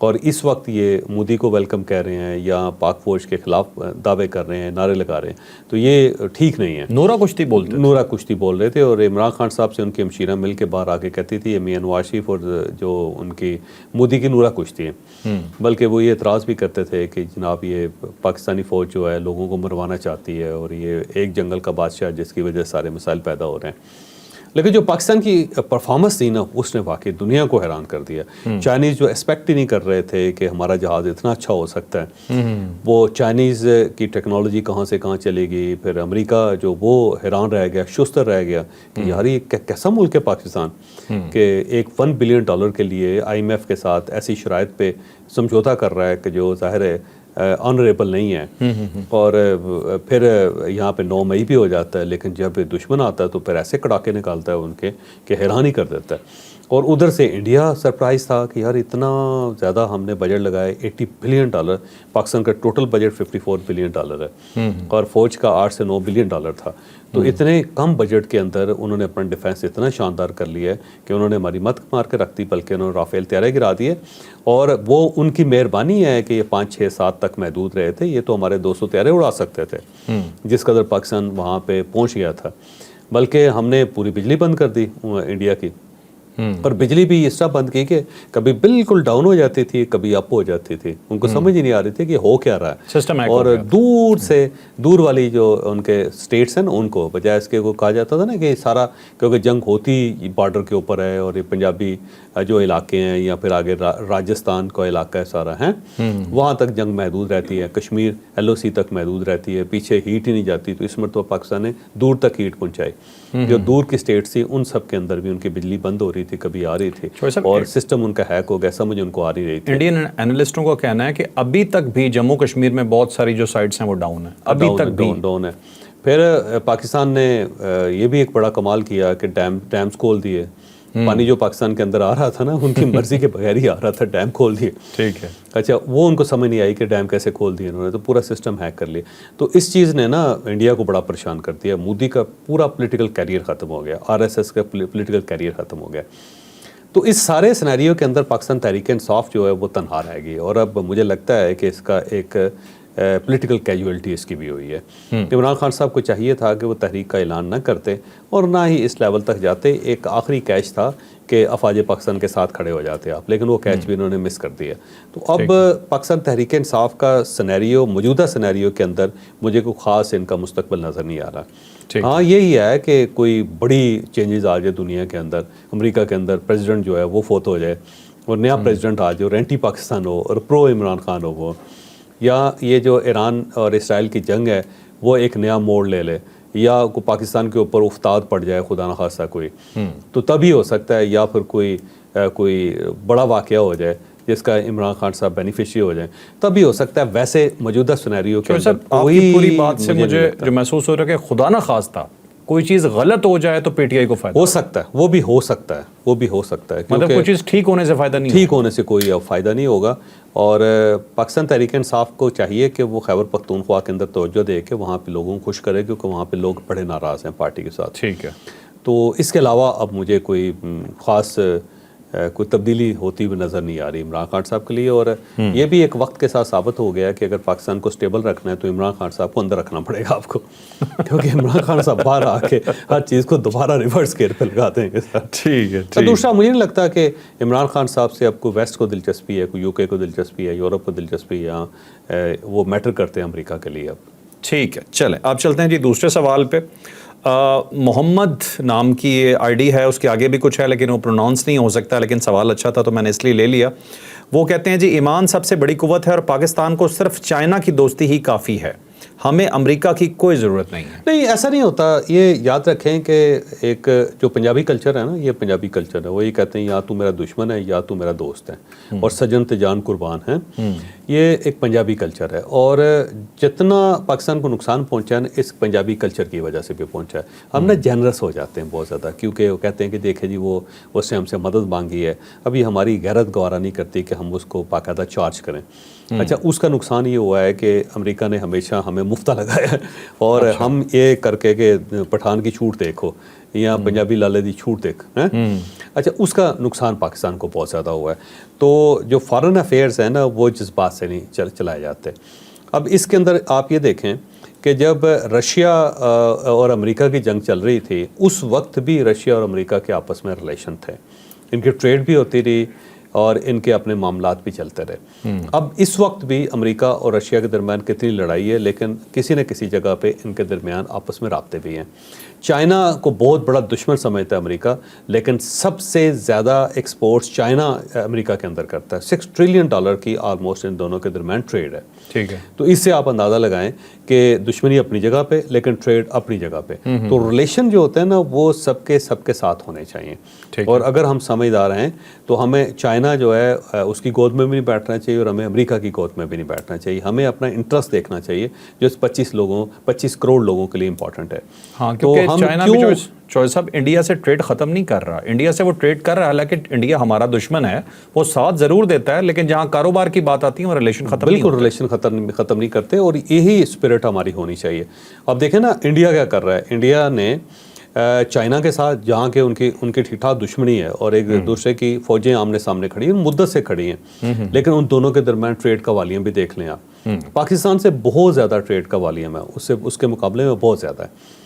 اور اس وقت یہ مودی کو ویلکم کہہ رہے ہیں یا پاک فوج کے خلاف دعوے کر رہے ہیں, نعرے لگا رہے ہیں, تو یہ ٹھیک نہیں ہے. نورا کشتی بولتے تھے. نورا کشتی بول رہے تھے, اور عمران خان صاحب سے ان کی ہمشیرہ مل کے باہر آ کے کہتی تھی یہ میاں نواز شریف اور جو ان کی مودی کی نورا کشتی ہے. بلکہ وہ یہ اعتراض بھی کرتے تھے کہ جناب یہ پاکستانی فوج جو ہے لوگوں کو مروانا چاہتی ہے اور یہ ایک جنگل کا بادشاہ جس کی وجہ سے سارے مسائل پیدا ہو رہے ہیں. لیکن جو پاکستان کی پرفارمنس تھی نا, اس نے واقعی دنیا کو حیران کر دیا. چائنیز جو ایکسپیکٹ ہی نہیں کر رہے تھے کہ ہمارا جہاز اتنا اچھا ہو سکتا ہے, وہ چائنیز کی ٹیکنالوجی کہاں سے کہاں چلے گی. پھر امریکہ جو وہ حیران رہ گیا, شستر رہ گیا کہ یار یہ کیسا ملک ہے پاکستان کہ ایک $1 بلین کے لیے IMF کے ساتھ ایسی شرائط پہ سمجھوتا کر رہا ہے کہ جو ظاہر ہے آنریبل نہیں ہے. اور پھر یہاں پہ 9 مئی بھی ہو جاتا ہے, لیکن جب دشمن آتا ہے تو پھر ایسے کڑاکے نکالتا ہے ان کے کہ حیران ہی کر دیتا ہے. اور ادھر سے انڈیا سرپرائز تھا کہ یار اتنا زیادہ ہم نے بجٹ لگائے, $80 بلین. پاکستان کا ٹوٹل بجٹ $54 بلین ہے اور فوج کا $8 سے 9 بلین تھا. تو اتنے کم بجٹ کے اندر انہوں نے اپنا ڈیفینس اتنا شاندار کر لیا ہے کہ انہوں نے ہماری مت مار کے رکھ دی, بلکہ انہوں نے رافیل طیارے گرا دیے. اور وہ ان کی مہربانی ہے کہ یہ 5 6 7 تک محدود رہے تھے, یہ تو ہمارے 200 طیارے اڑا سکتے تھے جس قدر پاکستان وہاں پہ پہنچ گیا تھا. بلکہ ہم نے پوری بجلی بند کر دی انڈیا کی, اور بجلی بھی اس طرح بند کی کہ کبھی بالکل ڈاؤن ہو جاتی تھی, کبھی اپ ہو جاتی تھی. ان کو سمجھ ہی نہیں آ رہی تھی کہ ہو کیا رہا ہے. اور دور سے دور والی جو ان کے اسٹیٹس ہیں نا, ان کو بجائے اس کے وہ کہا جاتا تھا نا کہ سارا کیونکہ جنگ ہوتی بارڈر کے اوپر ہے, اور یہ پنجابی جو علاقے ہیں یا پھر آگے راجستھان کا علاقہ ہے سارا ہے, وہاں تک جنگ محدود رہتی ہے. کشمیر LOC تک محدود رہتی ہے, پیچھے ہیٹ ہی نہیں جاتی. تو اس مرتبہ پاکستان نے دور تک ہیٹ پہنچائی. جو دور کی اسٹیٹس تھی ان سب کے اندر بھی ان کی بجلی بند ہو رہی تھی, کبھی آ رہی تھی, اور سسٹم ان کا ہیک ہو گیا, سمجھ ان کو آ رہی تھی. انڈین اینالسٹوں کا کہنا ہے کہ ابھی تک بھی جموں کشمیر میں بہت ساری جو سائٹس ہیں وہ ڈاؤن ہیں, ابھی تک بھی ڈاؤن ہے. پھر پاکستان نے یہ بھی ایک بڑا کمال کیا کہ ڈیمز کھول دیے. پانی جو پاکستان کے اندر آ رہا تھا نا, ان کی مرضی کے بغیر ہی آ رہا تھا, ڈیم کھول دیے. ٹھیک ہے. اچھا, وہ ان کو سمجھ نہیں آئی کہ ڈیم کیسے کھول دیے انہوں نے, تو پورا سسٹم ہیک کر لیا. تو اس چیز نے نا انڈیا کو بڑا پریشان کر دیا. مودی کا پورا پولیٹیکل کیریئر ختم ہو گیا, RSS کا پولیٹیکل کیریئر ختم ہو گیا. تو اس سارے سینیریو کے اندر پاکستان تحریک انصاف جو ہے وہ تنہا رہ گئی. اور اب مجھے لگتا ہے کہ اس کا ایک پولیٹیکل کیجویلٹی اس کی بھی ہوئی ہے. عمران خان صاحب کو چاہیے تھا کہ وہ تحریک کا اعلان نہ کرتے اور نہ ہی اس لیول تک جاتے. ایک آخری کیچ تھا کہ افواج پاکستان کے ساتھ کھڑے ہو جاتے آپ, لیکن وہ کیچ بھی انہوں نے مس کر دیا. تو اب پاکستان تحریک انصاف کا سینیریو, موجودہ سینیریو کے اندر مجھے کوئی خاص ان کا مستقبل نظر نہیں آ رہا. ہاں یہی ہے کہ کوئی بڑی چینجز آ جائے دنیا کے اندر, امریکہ کے اندر پریزیڈنٹ جو ہے وہ فوت ہو جائے اور نیا پریزیڈنٹ آ جائے اور اینٹی پاکستان ہو اور پرو عمران خان ہو وہ, یا یہ جو ایران اور اسرائیل کی جنگ ہے وہ ایک نیا موڑ لے لے, یا کوئی پاکستان کے اوپر افتاد پڑ جائے خدا نخواستہ کوئی, تو تبھی ہو سکتا ہے. یا پھر کوئی بڑا واقعہ ہو جائے جس کا عمران خان صاحب بینیفیشری ہو جائیں, تبھی ہو سکتا ہے. ویسے موجودہ سینیریو کے اندر پوری بات سے مجھے جو محسوس ہو رہا ہے کہ خدا نہ خواستہ کوئی چیز غلط ہو جائے تو PTI کو فائدہ ہو سکتا ہے, وہ بھی ہو سکتا ہے, وہ بھی ہو سکتا ہے. مطلب کوئی چیز ٹھیک ہونے سے فائدہ نہیں, ٹھیک ہونے سے کوئی فائدہ نہیں ہوگا. اور پاکستان تحریک انصاف کو چاہیے کہ وہ خیبر پختونخوا کے اندر توجہ دے کے وہاں پہ لوگوں کو خوش کرے, کیونکہ وہاں پہ لوگ بڑے ناراض ہیں پارٹی کے ساتھ. ٹھیک ہے. تو اس کے علاوہ اب مجھے کوئی خاص کوئی تبدیلی ہوتی ہوئی نظر نہیں آ رہی عمران خان صاحب کے لیے. اور یہ بھی ایک وقت کے ساتھ ثابت ہو گیا کہ اگر پاکستان کو سٹیبل رکھنا ہے تو عمران خان صاحب کو اندر رکھنا پڑے گا آپ کو, کیونکہ عمران خان صاحب باہر آ کے ہر چیز کو دوبارہ ریورس گیئر پہ لگا دیں گے. ٹھیک ہے. دوسرا مجھے نہیں لگتا کہ عمران خان صاحب سے اب کوئی ویسٹ کو دلچسپی ہے, کوئی UK کو دلچسپی ہے, یورپ کو دلچسپی ہے, وہ میٹر کرتے ہیں امریکہ کے لیے اب. ٹھیک ہے, چلیں اب چلتے ہیں جی دوسرے سوال پہ. محمد نام کی یہ ID ہے, اس کے آگے بھی کچھ ہے لیکن وہ پروناؤنس نہیں ہو سکتا, لیکن سوال اچھا تھا تو میں نے اس لیے لے لیا. وہ کہتے ہیں جی ایمان سب سے بڑی قوت ہے اور پاکستان کو صرف چائنا کی دوستی ہی کافی ہے, ہمیں امریکہ کی کوئی ضرورت نہیں ہے. نہیں, ایسا نہیں ہوتا. یہ یاد رکھیں کہ ایک جو پنجابی کلچر ہے نا, یہ پنجابی کلچر ہے, وہ یہ کہتے ہیں یا تو میرا دشمن ہے یا تو میرا دوست ہے, اور سجن تجان قربان ہے. یہ ایک پنجابی کلچر ہے, اور جتنا پاکستان کو نقصان پہنچا ہے نا اس پنجابی کلچر کی وجہ سے بھی پہنچا ہے. ہم نا جنرس ہو جاتے ہیں بہت زیادہ, کیونکہ وہ کہتے ہیں کہ دیکھیں جی وہ اس نے ہم سے مدد مانگی ہے, ابھی ہماری غیرت گوارا نہیں کرتی کہ ہم اس کو باقاعدہ چارج کریں. اچھا, اس کا نقصان یہ ہوا ہے کہ امریکہ نے ہمیشہ ہمیں مفتہ لگایا ہے, اور ہم یہ کر کے کہ پٹھان کی چھوٹ دیکھو, یا پنجابی لالے دی چھوٹ دیکھ اچھا اس کا نقصان پاکستان کو بہت زیادہ ہوا ہے. تو جو فارن افیئرز ہیں نا وہ جذبات سے نہیں چلائے جاتے. اب اس کے اندر آپ یہ دیکھیں کہ جب رشیا اور امریکہ کی جنگ چل رہی تھی اس وقت بھی رشیا اور امریکہ کے آپس میں ریلیشن تھے, ان کی ٹریڈ بھی ہوتی رہی اور ان کے اپنے معاملات بھی چلتے رہے. اب اس وقت بھی امریکہ اور رشیا کے درمیان کتنی لڑائی ہے لیکن کسی نہ کسی جگہ پہ ان کے درمیان آپس میں رابطے بھی ہیں. چائنا کو بہت بڑا دشمن سمجھتا ہے امریکہ, لیکن سب سے زیادہ ایکسپورٹس چائنا امریکہ کے اندر کرتا ہے. $6 ٹریلین کی آلموسٹ ان دونوں کے درمیان ٹریڈ ہے. ٹھیک ہے, تو اس سے آپ اندازہ لگائیں کہ دشمنی اپنی جگہ پہ لیکن ٹریڈ اپنی جگہ پہ. تو ریلیشن جو ہوتے ہیں نا وہ سب کے ساتھ ہونے چاہیے. اور اگر ہم سمجھدار ہیں تو ہمیں چائنا جو ہے اس کی گود میں بھی نہیں بیٹھنا چاہیے اور ہمیں امریکہ کی گود میں بھی نہیں بیٹھنا چاہیے. ہمیں اپنا انٹرسٹ دیکھنا چاہیے جو 25 کروڑ لوگوں کے لیے امپورٹنٹ ہے. ہاں, کیونکہ چائنا بھی چوہے صاحب انڈیا سے ٹریڈ ختم نہیں کر رہا. انڈیا سے وہ ٹریڈ کر رہا ہے, حالانکہ انڈیا ہمارا دشمن ہے, وہ ساتھ ضرور دیتا ہے لیکن جہاں کاروبار کی بات آتی ہے وہ ریلیشن ختم نہیں بالکل ریلیشن ختم نہیں کرتے. اور یہی اسپرٹ ہماری ہونی چاہیے. اب دیکھیں نا انڈیا کیا کر رہا ہے. انڈیا نے چائنا کے ساتھ جہاں کہ ان کی ٹھیک ٹھاک دشمنی ہے اور ایک دوسرے کی فوجیں آمنے سامنے کھڑی ہیں, مدت سے کھڑی ہیں, لیکن ان دونوں کے درمیان ٹریڈ کا والیوم بھی دیکھ لیں آپ. پاکستان سے بہت زیادہ ٹریڈ کا والیوم ہے, اس کے مقابلے میں بہت زیادہ ہے.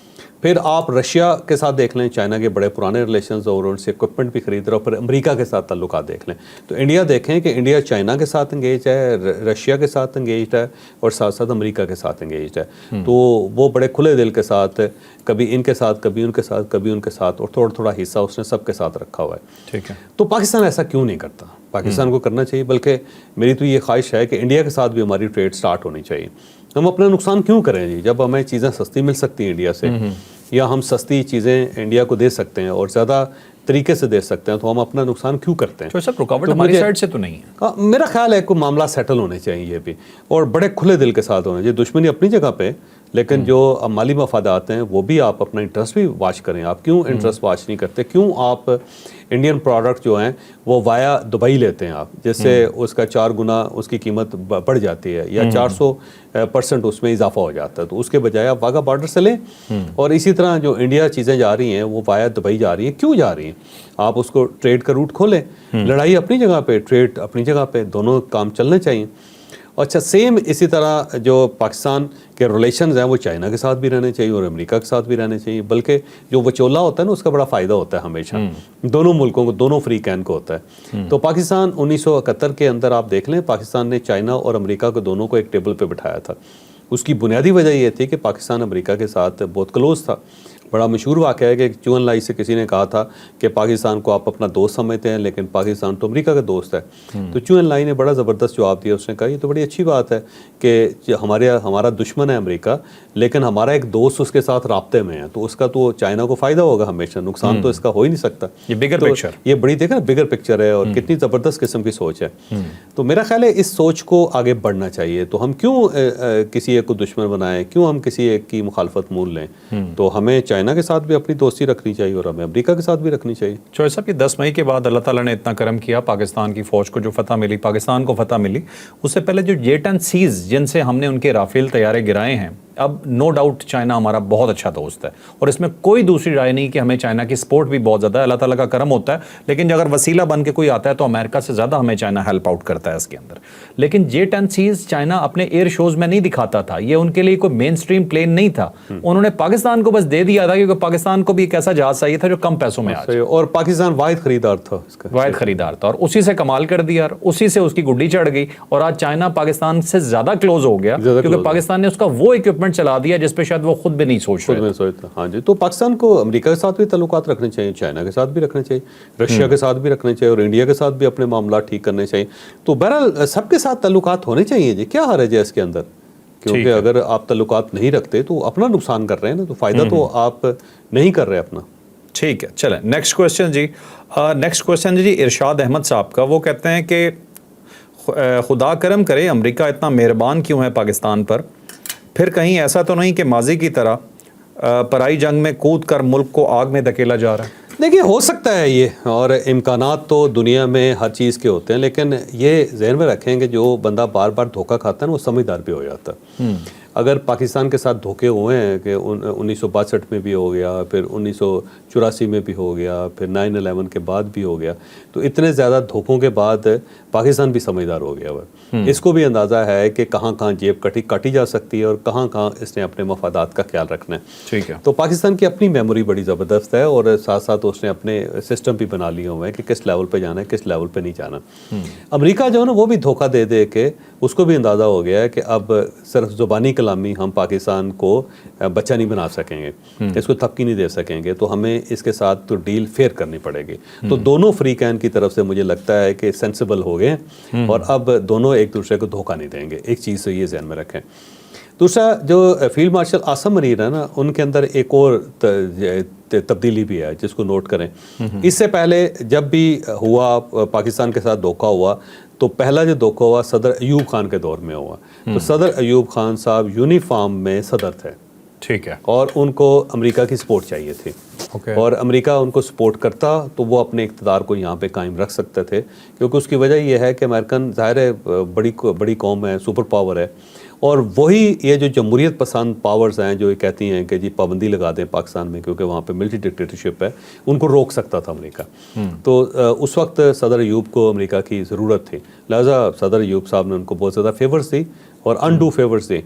پھر آپ رشیا کے ساتھ دیکھ لیں, چائنا کے بڑے پرانے ریلیشنز اور ان سے اکوپمنٹ بھی خرید رہا. اور پھر امریکہ کے ساتھ تعلقات دیکھ لیں تو انڈیا دیکھیں کہ انڈیا چائنا کے ساتھ انگیج ہے, رشیا کے ساتھ انگیجڈ ہے اور ساتھ ساتھ امریکہ کے ساتھ انگیجڈ ہے. تو وہ بڑے کھلے دل کے ساتھ کبھی ان کے ساتھ کبھی ان کے ساتھ کبھی ان کے ساتھ اور تھوڑا تھوڑا حصہ اس نے سب کے ساتھ رکھا ہوا ہے. ٹھیک ہے, تو پاکستان ایسا کیوں نہیں کرتا؟ پاکستان کو کرنا چاہیے. بلکہ میری تو یہ خواہش ہے کہ انڈیا کے ساتھ بھی ہماری ٹریڈ سٹارٹ ہونی چاہیے. ہم اپنا نقصان کیوں کریں جی, جب ہمیں چیزیں سستی مل سکتی ہیں انڈیا سے, یا ہم سستی چیزیں انڈیا کو دے سکتے ہیں اور زیادہ طریقے سے دے سکتے ہیں, تو ہم اپنا نقصان کیوں کرتے ہیں؟ تو سب رکاوٹ ہماری سائڈ سے تو نہیں ہے. میرا خیال ہے کوئی معاملہ سیٹل ہونے چاہیے یہ بھی, اور بڑے کھلے دل کے ساتھ ہونے چاہیے. دشمنی اپنی جگہ پہ, لیکن جو مالی مفادات ہیں وہ بھی آپ اپنا انٹرسٹ بھی واچ کریں. آپ کیوں انٹرسٹ واچ نہیں کرتے؟ کیوں آپ انڈین پروڈکٹ جو ہیں وہ وایا دبئی لیتے ہیں آپ, جس سے اس کا 4 گنا اس کی قیمت بڑھ جاتی ہے یا 400% اس میں اضافہ ہو جاتا ہے. تو اس کے بجائے آپ واگا بارڈر سے لیں. اور اسی طرح جو انڈیا چیزیں جا رہی ہیں وہ وایا دبئی جا رہی ہیں. کیوں جا رہی ہیں؟ آپ اس کو ٹریڈ کا روٹ کھولیں. لڑائی اپنی جگہ پہ, ٹریڈ اپنی جگہ پہ, دونوں کام چلنے چاہیے. اچھا سیم اسی طرح جو پاکستان کے ریلیشنز ہیں وہ چائنا کے ساتھ بھی رہنے چاہیے اور امریکہ کے ساتھ بھی رہنے چاہیے. بلکہ جو وچولا ہوتا ہے نا اس کا بڑا فائدہ ہوتا ہے ہمیشہ دونوں ملکوں کو, دونوں فریقین کو ہوتا ہے. تو پاکستان 1971 کے اندر آپ دیکھ لیں, پاکستان نے چائنا اور امریکہ کو دونوں کو ایک ٹیبل پہ بٹھایا تھا. اس کی بنیادی وجہ یہ تھی کہ پاکستان امریکہ کے ساتھ بہت کلوز تھا. بڑا مشہور واقعہ ہے کہ چو ان لائی سے کسی نے کہا تھا کہ پاکستان کو آپ اپنا دوست سمجھتے ہیں لیکن پاکستان تو امریکہ کا دوست ہے. تو چو ان لائی نے بڑا زبردست جواب دیا. اس نے کہا یہ تو بڑی اچھی بات ہے کہ ہمارا دشمن ہے امریکہ, لیکن ہمارا ایک دوست اس کے ساتھ رابطے میں ہے, تو اس کا تو چائنا کو فائدہ ہوگا ہمیشہ, نقصان تو اس کا ہو ہی نہیں سکتا. یہ بگر پکچر, یہ بڑی دیکھا نا بگر پکچر ہے اور کتنی زبردست قسم کی سوچ ہے. تو میرا خیال ہے اس سوچ کو آگے بڑھنا چاہیے. تو ہم کیوں کسی ایک کو دشمن بنائیں, کیوں ہم کسی ایک کی مخالفت مول لیں؟ تو ہمیں چائنا کے ساتھ بھی اپنی دوستی رکھنی چاہیے اور ہمیں امریکہ کے ساتھ بھی رکھنی چاہیے. چوہے صاحب یہ 10 مئی کے بعد اللہ تعالیٰ نے اتنا کرم کیا, پاکستان کی فوج کو جو فتح ملی, پاکستان کو فتح ملی, اس سے پہلے جو جیٹ اینڈ سیز جن سے ہم نے ان کے رافیل طیارے گرائے ہیں, اب نو ڈاؤٹ چائنا ہمارا بہت اچھا دوست ہے اور اس میں کوئی دوسری رائے نہیں کہ ہمیں چائنا کی سپورٹ بھی بہت زیادہ ہے. اللہ تعالیٰ کا کرم ہوتا ہے, لیکن اگر وسیلہ بن کے کوئی آتا ہے تو امریکہ سے زیادہ ہمیں چائنا ہیلپ آؤٹ کرتا ہے اس کے اندر. لیکن جیٹ اینڈ سیز چائنا اپنے ایئر شوز میں نہیں دکھاتا تھا, یہ ان کے لیے کوئی مین سٹریم پلین نہیں تھا. انہوں نے پاکستان کو بس دے دیا تھا کیونکہ پاکستان کو بھی ایک ایسا جہاز چاہیے تھا جو کم پیسوں میں آ جائے, اور پاکستان واحد خریدار تھا اور اسی سے کمال کر دیا, اسی سے اس کی گڈی چڑھ گئی. اور آج چائنا پاکستان سے زیادہ کلوز ہو گیا کیونکہ پاکستان نے اس کا وہ اکوپمنٹ چلا دیا جس پہ شاید وہ خود بھی نہیں سوچ رہے. ہاں جی, تو پاکستان کو امریکہ کے ساتھ بھی تعلقات رکھنے چاہیے, چائنا کے ساتھ بھی رکھنے چاہیے, رشیا کے ساتھ بھی رکھنے چاہیے اور انڈیا کے ساتھ بھی اپنے معاملات ٹھیک کرنے چاہیے. تو بہرحال سب کے ساتھ تعلقات ہونے چاہیے جی, کیا حرج ہے اس کے اندر؟ کیونکہ اگر آپ تعلقات نہیں رکھتے تو اپنا نقصان کر رہے ہیں نا, تو فائدہ تو آپ نہیں کر رہے اپنا. ٹھیک ہے, چلیں نیکسٹ کویسچن جی. نیکسٹ کویسچن جی ارشاد احمد صاحب کا. وہ کہتے ہیں کہ خدا کرم کرے امریکہ اتنا مہربان کیوں ہے پاکستان پر, پھر کہیں ایسا تو نہیں کہ ماضی کی طرح پرائی جنگ میں کود کر ملک کو آگ میں دھکیلا جا رہا ہے؟ دیکھیے ہو سکتا ہے یہ, اور امکانات تو دنیا میں ہر چیز کے ہوتے ہیں, لیکن یہ ذہن میں رکھیں کہ جو بندہ بار بار دھوکہ کھاتا ہے نا وہ سمجھدار بھی ہو جاتا ہے. اگر پاکستان کے ساتھ دھوکے ہوئے ہیں کہ 1962 میں بھی ہو گیا, پھر 1984 میں بھی ہو گیا, پھر 9/11 کے بعد بھی ہو گیا, تو اتنے زیادہ دھوکوں کے بعد پاکستان بھی سمجھدار ہو گیا ہوا. اس کو بھی اندازہ ہے کہ کہاں کہاں جیب کاٹی جا سکتی ہے اور کہاں کہاں اس نے اپنے مفادات کا خیال رکھنا ہے. ٹھیک ہے. تو پاکستان کی اپنی میموری بڑی زبردست ہے, اور ساتھ ساتھ اس نے اپنے سسٹم بھی بنا لیے ہوئے ہیں کہ کس لیول پہ جانا ہے, کس لیول پہ نہیں جانا. امریکہ جو ہے نا وہ بھی دھوکہ دے دے کے اس کو بھی اندازہ ہو گیا ہے کہ اب صرف زبانی کلامی ہم پاکستان کو بچہ نہیں بنا سکیں گے, اس کو تھپکی نہیں دے سکیں گے, تو ہمیں اس کے ساتھ تو ڈیل فیئر کرنی پڑے گی. تو دونوں فریقین کی طرف سے مجھے لگتا ہے کہ سینسیبل ہو گئے اور اب دونوں ایک دوسرے کو دھوکہ نہیں دیں گے. ایک چیز تو یہ ذہن میں رکھیں. دوسرا, جو فیلڈ مارشل عاصم منیر ہے نا, ان کے اندر ایک اور تبدیلی بھی ہے جس کو نوٹ کریں. اس سے پہلے جب بھی ہوا پاکستان کے ساتھ دھوکہ ہوا تو پہلا جو دھوکہ ہوا صدر ایوب خان کے دور میں ہوا. تو صدر ایوب خان صاحب یونیفارم میں صدر تھے. ٹھیک ہے. اور ان کو امریکہ کی سپورٹ چاہیے تھی, اور امریکہ ان کو سپورٹ کرتا تو وہ اپنے اقتدار کو یہاں پہ قائم رکھ سکتے تھے, کیونکہ اس کی وجہ یہ ہے کہ امریکن ظاہر ہے بڑی قوم ہے, سپر پاور ہے, اور وہی یہ جو جمہوریت پسند پاورز ہیں جو یہ کہتی ہیں کہ جی پابندی لگا دیں پاکستان میں کیونکہ وہاں پہ ملٹری ڈکٹیٹرشپ ہے, ان کو روک سکتا تھا امریکہ. تو اس وقت صدر ایوب کو امریکہ کی ضرورت تھی, لہٰذا صدر ایوب صاحب نے ان کو بہت زیادہ فیورز دی اور انڈو فیورز دی.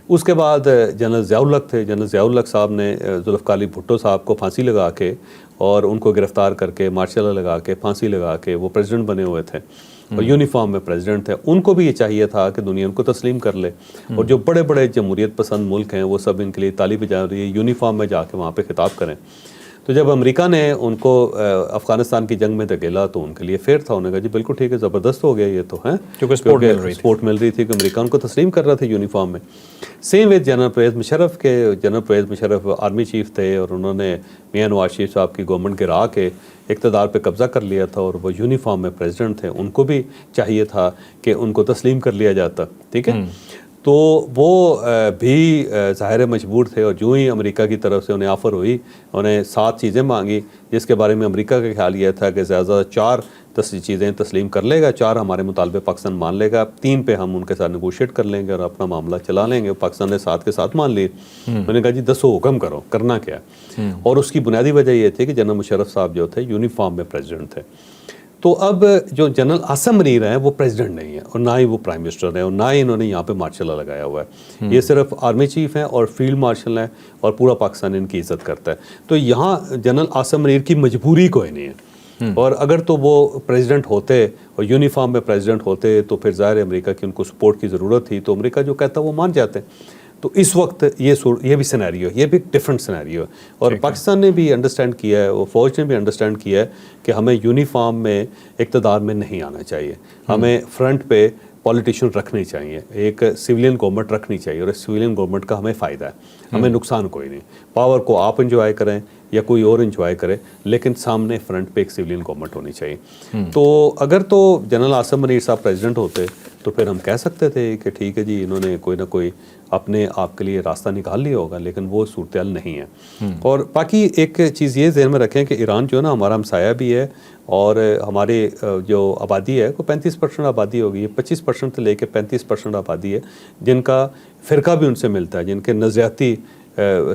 اس کے بعد جنرل ضیاء الحق تھے. جنرل ضیاء الحق صاحب نے ذوالفقار علی بھٹو صاحب کو پھانسی لگا کے اور ان کو گرفتار کر کے مارشل لا لگا کے پھانسی لگا کے وہ پریزیڈنٹ بنے ہوئے تھے اور یونیفارم میں پریزیڈنٹ تھے. ان کو بھی یہ چاہیے تھا کہ دنیا ان کو تسلیم کر لے, اور جو بڑے بڑے جمہوریت پسند ملک ہیں وہ سب ان کے لیے تالی بجا رہی ہے, یونیفارم میں جا کے وہاں پہ خطاب کریں. تو جب امریکہ نے ان کو افغانستان کی جنگ میں دھکیلا تو ان کے لیے فیئر تھا, انہوں نے کہا جی بالکل ٹھیک ہے, زبردست ہو گیا یہ تو ہے, کیونکہ سپورٹ مل رہی تھی کہ امریکہ ان کو تسلیم کر رہا تھا یونیفارم میں. Same with general Pervez Musharraf کے. General Pervez Musharraf army chief تھے اور انہوں نے میاں نواز شریف صاحب کی گورنمنٹ گرا کے اقتدار پہ قبضہ کر لیا تھا اور وہ یونیفارم میں پریزیڈنٹ تھے. ان کو بھی چاہیے تھا کہ ان کو تسلیم کر لیا جاتا, ٹھیک ہے. تو وہ بھی ظاہر مجبور تھے, اور جو ہی امریکہ کی طرف سے انہیں آفر ہوئی, انہیں 7 چیزیں مانگی جس کے بارے میں امریکہ کا خیال یہ تھا کہ زیادہ 4 چیزیں تسلیم کر لے گا, 4 ہمارے مطالبے پاکستان مان لے گا, 3 پہ ہم ان کے ساتھ نیگوشیٹ کر لیں گے اور اپنا معاملہ چلا لیں گے. پاکستان نے 7 کے 7 مان لیے. میں نے کہا جی 10 حکم کرو, کرنا کیا. اور اس کی بنیادی وجہ یہ تھی کہ جنرل مشرف صاحب جو تھے یونیفارم میں پریزیڈنٹ تھے. تو اب جو جنرل عاصم منیر ہیں وہ پریزیڈنٹ نہیں ہے اور نہ ہی وہ پرائم منسٹر ہیں اور نہ ہی انہوں نے یہاں پہ مارشل لا لگایا ہوا ہے. یہ صرف آرمی چیف ہیں اور فیلڈ مارشل ہیں اور پورا پاکستان ان کی عزت کرتا ہے. تو یہاں جنرل عاصم منیر کی مجبوری کوئی نہیں ہے, اور اگر تو وہ پریزیڈنٹ ہوتے اور یونیفارم میں پریزیڈنٹ ہوتے تو پھر ظاہر امریکہ کی ان کو سپورٹ کی ضرورت تھی, تو امریکہ جو کہتا وہ مان جاتے. تو اس وقت یہ بھی سینیریو ہے, یہ بھی ڈفرینٹ سینیریو ہے. اور پاکستان نے بھی انڈرسٹینڈ کیا ہے, وہ فوج نے بھی انڈرسٹینڈ کیا ہے کہ ہمیں یونیفارم میں اقتدار میں نہیں آنا چاہیے, ہمیں فرنٹ پہ پولیٹیشین رکھنی چاہیے, ایک سویلین گورنمنٹ رکھنی چاہیے, اور اس سویلین گورنمنٹ کا ہمیں فائدہ ہے, ہمیں نقصان کوئی نہیں. پاور کو آپ انجوائے کریں یا کوئی اور انجوائے کرے, لیکن سامنے فرنٹ پہ ایک سویلین گورنمنٹ ہونی چاہیے. تو اگر تو جنرل عاصم منیر صاحب پریزیڈنٹ ہوتے تو پھر ہم کہہ سکتے تھے کہ ٹھیک ہے جی انہوں نے کوئی نہ کوئی اپنے آپ کے لیے راستہ نکال لیا ہوگا, لیکن وہ صورتحال نہیں ہے. اور باقی ایک چیز یہ ذہن میں رکھیں کہ ایران جو ہے نا ہمارا ہمسایہ بھی ہے, اور ہمارے جو آبادی ہے وہ 35% آبادی ہوگی, 25% لے کے 35% آبادی ہے جن کا فرقہ بھی ان سے ملتا ہے, جن کے نظریاتی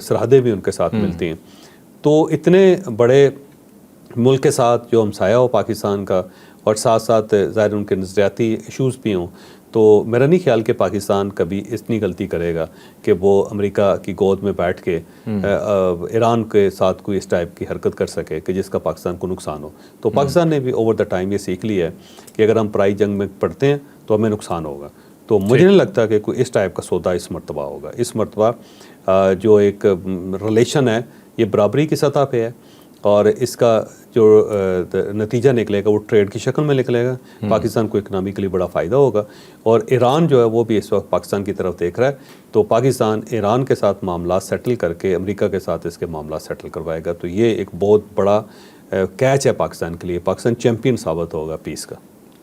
سرحدیں بھی ان کے ساتھ ملتی ہیں. تو اتنے بڑے ملک کے ساتھ جو ہمسایہ ہو پاکستان کا, اور ساتھ ساتھ ظاہر ان کے نظریاتی ایشوز بھی ہوں, تو میرا نہیں خیال کہ پاکستان کبھی اتنی غلطی کرے گا کہ وہ امریکہ کی گود میں بیٹھ کے ایران کے ساتھ کوئی اس ٹائپ کی حرکت کر سکے کہ جس کا پاکستان کو نقصان ہو. تو پاکستان نے بھی اوور دا ٹائم یہ سیکھ لیا ہے کہ اگر ہم پرائی جنگ میں پڑھتے ہیں تو ہمیں نقصان ہوگا. تو مجھے نہیں لگتا کہ کوئی اس ٹائپ کا سودا اس مرتبہ ہوگا. اس مرتبہ جو ایک ریلیشن ہے یہ برابری کی سطح پہ ہے, اور اس کا جو نتیجہ نکلے گا وہ ٹریڈ کی شکل میں نکلے گا. پاکستان کو اکنامکلی بڑا فائدہ ہوگا, اور ایران جو ہے وہ بھی اس وقت پاکستان کی طرف دیکھ رہا ہے. تو پاکستان ایران کے ساتھ معاملات سیٹل کر کے امریکہ کے ساتھ اس کے معاملات سیٹل کروائے گا. تو یہ ایک بہت بڑا کیچ ہے پاکستان کے لیے. پاکستان چیمپئن ثابت ہوگا پیس کا.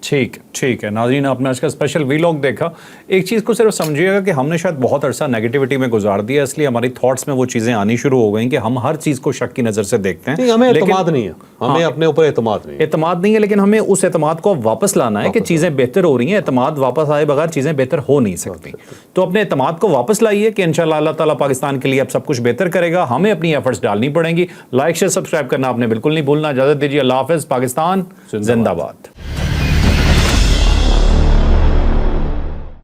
ٹھیک ہے ناظرین، آپ نے آج کا اسپیشل ویلاگ دیکھا. ایک چیز کو صرف سمجھیے گا کہ ہم نے شاید بہت عرصہ نیگیٹیوٹی میں گزار دیا، اس لیے ہماری تھاٹس میں وہ چیزیں آنی شروع ہو گئیں کہ ہم ہر چیز کو شک کی نظر سے دیکھتے ہیں. نہیں، ہمیں اعتماد نہیں ہے، ہمیں اپنے اوپر اعتماد نہیں ہے. اعتماد نہیں ہے، لیکن ہمیں اس اعتماد کو واپس لانا ہے کہ چیزیں بہتر ہو رہی ہیں. اعتماد واپس آئے بغیر چیزیں بہتر ہو نہیں سکتی. تو اپنے اعتماد کو واپس لائیے کہ انشاءاللہ اللہ تعالیٰ پاکستان کے لیے اب سب کچھ بہتر کرے گا. ہمیں اپنی ایفرٹس ڈالنی پڑیں گی. لائک شیئر سبسکرائب کرنا آپ نے بالکل نہیں بھولنا. اجازت دیجیے، اللہ حافظ. پاکستان زندہ باد.